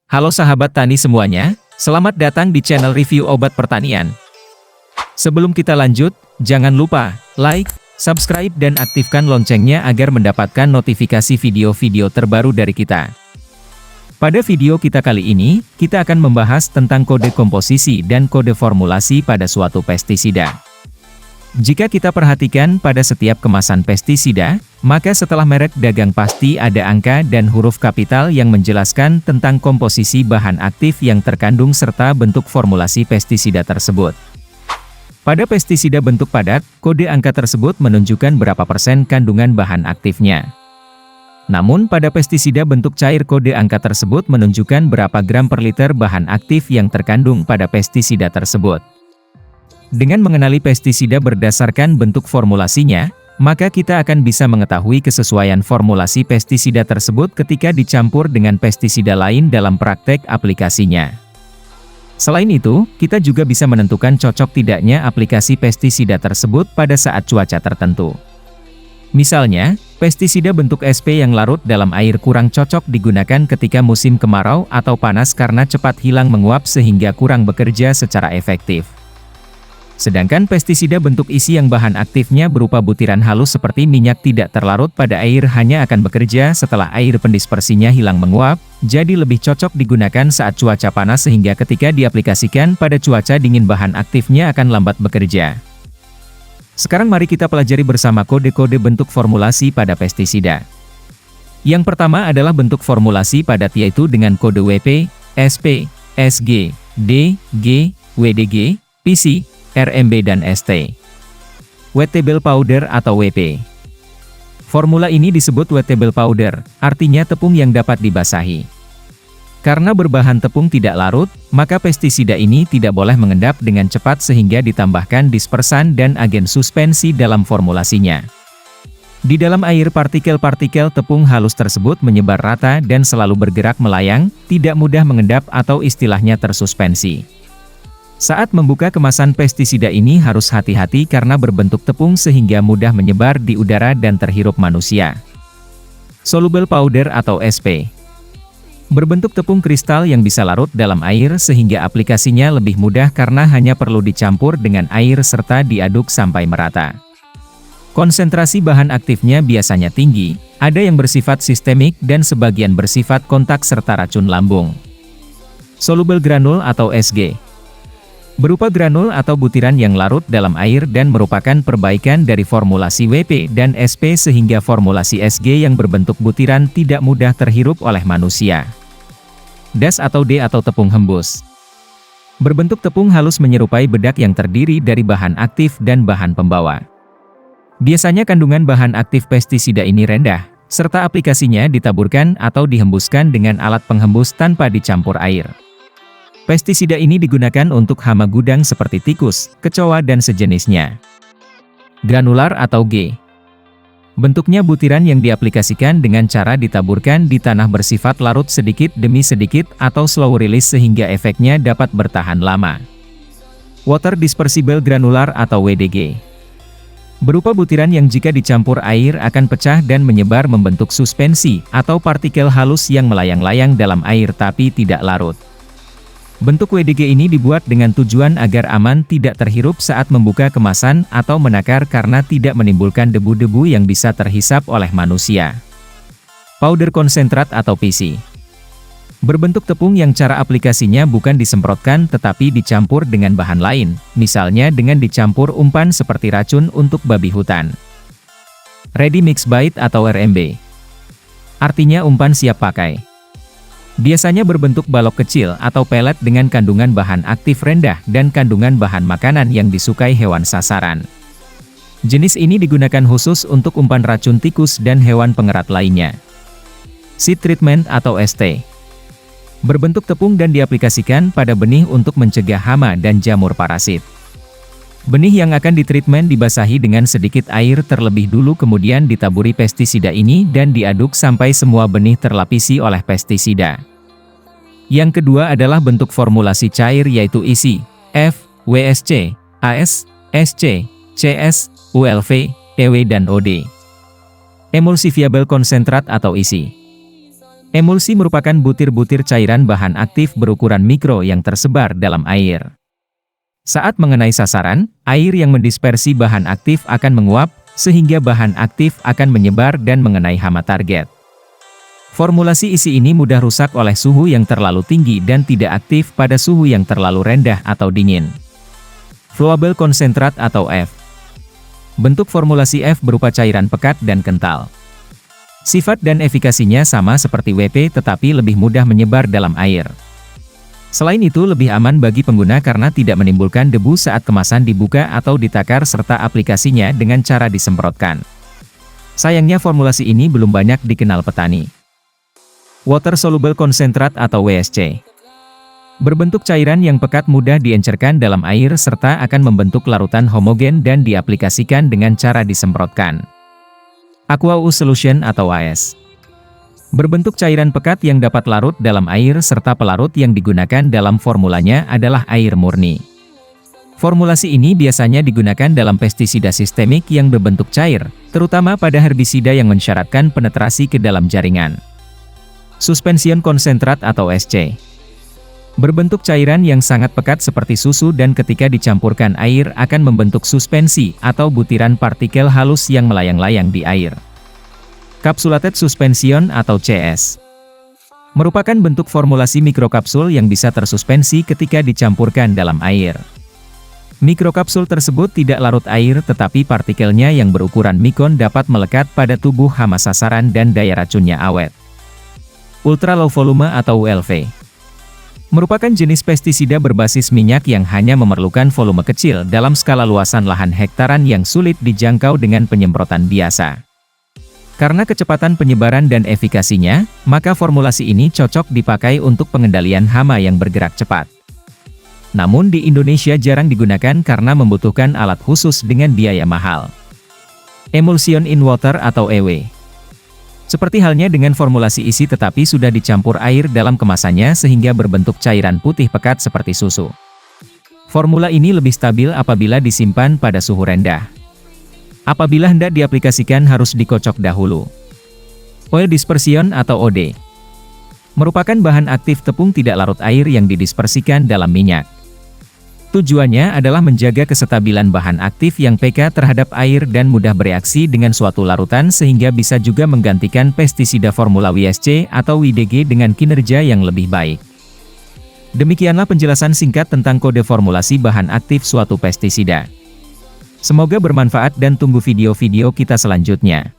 Halo sahabat tani semuanya, selamat datang di channel review obat pertanian. Sebelum kita lanjut, jangan lupa like, subscribe dan aktifkan loncengnya agar mendapatkan notifikasi video-video terbaru dari kita. Pada video kita kali ini, kita akan membahas tentang kode komposisi dan kode formulasi pada suatu pestisida. Jika kita perhatikan pada setiap kemasan pestisida, maka setelah merek dagang pasti ada angka dan huruf kapital yang menjelaskan tentang komposisi bahan aktif yang terkandung serta bentuk formulasi pestisida tersebut. Pada pestisida bentuk padat, kode angka tersebut menunjukkan berapa persen kandungan bahan aktifnya. Namun pada pestisida bentuk cair kode angka tersebut menunjukkan berapa gram per liter bahan aktif yang terkandung pada pestisida tersebut. Dengan mengenali pestisida berdasarkan bentuk formulasinya, maka kita akan bisa mengetahui kesesuaian formulasi pestisida tersebut ketika dicampur dengan pestisida lain dalam praktek aplikasinya. Selain itu, kita juga bisa menentukan cocok tidaknya aplikasi pestisida tersebut pada saat cuaca tertentu. Misalnya, pestisida bentuk SP yang larut dalam air kurang cocok digunakan ketika musim kemarau atau panas karena cepat hilang menguap sehingga kurang bekerja secara efektif. Sedangkan pestisida bentuk isi yang bahan aktifnya berupa butiran halus seperti minyak tidak terlarut pada air hanya akan bekerja setelah air pendispersinya hilang menguap, jadi lebih cocok digunakan saat cuaca panas sehingga ketika diaplikasikan pada cuaca dingin bahan aktifnya akan lambat bekerja. Sekarang mari kita pelajari bersama kode-kode bentuk formulasi pada pestisida. Yang pertama adalah bentuk formulasi padat yaitu dengan kode WP, SP, SG, D, G, WDG, PC, RMB dan ST. Wettable powder atau WP. Formula ini disebut wettable powder, artinya tepung yang dapat dibasahi. Karena berbahan tepung tidak larut, maka pestisida ini tidak boleh mengendap dengan cepat sehingga ditambahkan dispersan dan agen suspensi dalam formulasinya. Di dalam air partikel-partikel tepung halus tersebut menyebar rata dan selalu bergerak melayang, tidak mudah mengendap atau istilahnya tersuspensi. Saat membuka kemasan pestisida ini harus hati-hati karena berbentuk tepung sehingga mudah menyebar di udara dan terhirup manusia. Soluble powder atau SP. Berbentuk tepung kristal yang bisa larut dalam air sehingga aplikasinya lebih mudah karena hanya perlu dicampur dengan air serta diaduk sampai merata. Konsentrasi bahan aktifnya biasanya tinggi, ada yang bersifat sistemik dan sebagian bersifat kontak serta racun lambung. Soluble granul atau SG. Berupa granul atau butiran yang larut dalam air dan merupakan perbaikan dari formulasi WP dan SP sehingga formulasi SG yang berbentuk butiran tidak mudah terhirup oleh manusia. DAS atau D atau tepung hembus. Berbentuk tepung halus menyerupai bedak yang terdiri dari bahan aktif dan bahan pembawa. Biasanya kandungan bahan aktif pestisida ini rendah, serta aplikasinya ditaburkan atau dihembuskan dengan alat penghembus tanpa dicampur air. Pestisida ini digunakan untuk hama gudang seperti tikus, kecoa dan sejenisnya. Granular atau G. Bentuknya butiran yang diaplikasikan dengan cara ditaburkan di tanah bersifat larut sedikit demi sedikit atau slow release sehingga efeknya dapat bertahan lama. Water dispersible granular atau WDG. Berupa butiran yang jika dicampur air akan pecah dan menyebar membentuk suspensi atau partikel halus yang melayang-layang dalam air tapi tidak larut. Bentuk WDG ini dibuat dengan tujuan agar aman tidak terhirup saat membuka kemasan atau menakar karena tidak menimbulkan debu-debu yang bisa terhisap oleh manusia. Powder konsentrat atau PC. Berbentuk tepung yang cara aplikasinya bukan disemprotkan tetapi dicampur dengan bahan lain, misalnya dengan dicampur umpan seperti racun untuk babi hutan. Ready Mix Bite atau RMB. Artinya umpan siap pakai. Biasanya berbentuk balok kecil atau pelet dengan kandungan bahan aktif rendah dan kandungan bahan makanan yang disukai hewan sasaran. Jenis ini digunakan khusus untuk umpan racun tikus dan hewan pengerat lainnya. Seed treatment atau ST. Berbentuk tepung dan diaplikasikan pada benih untuk mencegah hama dan jamur parasit. Benih yang akan ditreatment dibasahi dengan sedikit air terlebih dulu kemudian ditaburi pestisida ini dan diaduk sampai semua benih terlapisi oleh pestisida. Yang kedua adalah bentuk formulasi cair yaitu isi, F, WSC, AS, SC, CS, ULV, EW dan OD. Emulsifiable konsentrat atau isi. Emulsi merupakan butir-butir cairan bahan aktif berukuran mikro yang tersebar dalam air. Saat mengenai sasaran, air yang mendispersi bahan aktif akan menguap, sehingga bahan aktif akan menyebar dan mengenai hama target. Formulasi isi ini mudah rusak oleh suhu yang terlalu tinggi dan tidak aktif pada suhu yang terlalu rendah atau dingin. Flowable konsentrat atau F. Bentuk formulasi F berupa cairan pekat dan kental. Sifat dan efikasinya sama seperti WP tetapi lebih mudah menyebar dalam air. Selain itu lebih aman bagi pengguna karena tidak menimbulkan debu saat kemasan dibuka atau ditakar serta aplikasinya dengan cara disemprotkan. Sayangnya formulasi ini belum banyak dikenal petani. Water Soluble Concentrate atau WSC. Berbentuk cairan yang pekat mudah diencerkan dalam air serta akan membentuk larutan homogen dan diaplikasikan dengan cara disemprotkan. Aqueous Solution atau AS. Berbentuk cairan pekat yang dapat larut dalam air serta pelarut yang digunakan dalam formulanya adalah air murni. Formulasi ini biasanya digunakan dalam pestisida sistemik yang berbentuk cair, terutama pada herbisida yang mensyaratkan penetrasi ke dalam jaringan. Suspension konsentrat atau SC. Berbentuk cairan yang sangat pekat seperti susu dan ketika dicampurkan air akan membentuk suspensi atau butiran partikel halus yang melayang-layang di air. Capsulated Suspension atau CS. Merupakan bentuk formulasi mikrokapsul yang bisa tersuspensi ketika dicampurkan dalam air. Mikrokapsul tersebut tidak larut air tetapi partikelnya yang berukuran mikron dapat melekat pada tubuh hama sasaran dan daya racunnya awet. Ultra Low Volume atau ULV. Merupakan jenis pestisida berbasis minyak yang hanya memerlukan volume kecil dalam skala luasan lahan hektaran yang sulit dijangkau dengan penyemprotan biasa. Karena kecepatan penyebaran dan efikasinya, maka formulasi ini cocok dipakai untuk pengendalian hama yang bergerak cepat. Namun di Indonesia jarang digunakan karena membutuhkan alat khusus dengan biaya mahal. Emulsion in Water atau EW. Seperti halnya dengan formulasi isi tetapi sudah dicampur air dalam kemasannya sehingga berbentuk cairan putih pekat seperti susu. Formula ini lebih stabil apabila disimpan pada suhu rendah. Apabila hendak diaplikasikan harus dikocok dahulu. Oil dispersion atau OD. Merupakan bahan aktif tepung tidak larut air yang didispersikan dalam minyak. Tujuannya adalah menjaga kestabilan bahan aktif yang pK terhadap air dan mudah bereaksi dengan suatu larutan sehingga bisa juga menggantikan pestisida formula WSC atau WDG dengan kinerja yang lebih baik. Demikianlah penjelasan singkat tentang kode formulasi bahan aktif suatu pestisida. Semoga bermanfaat dan tunggu video-video kita selanjutnya.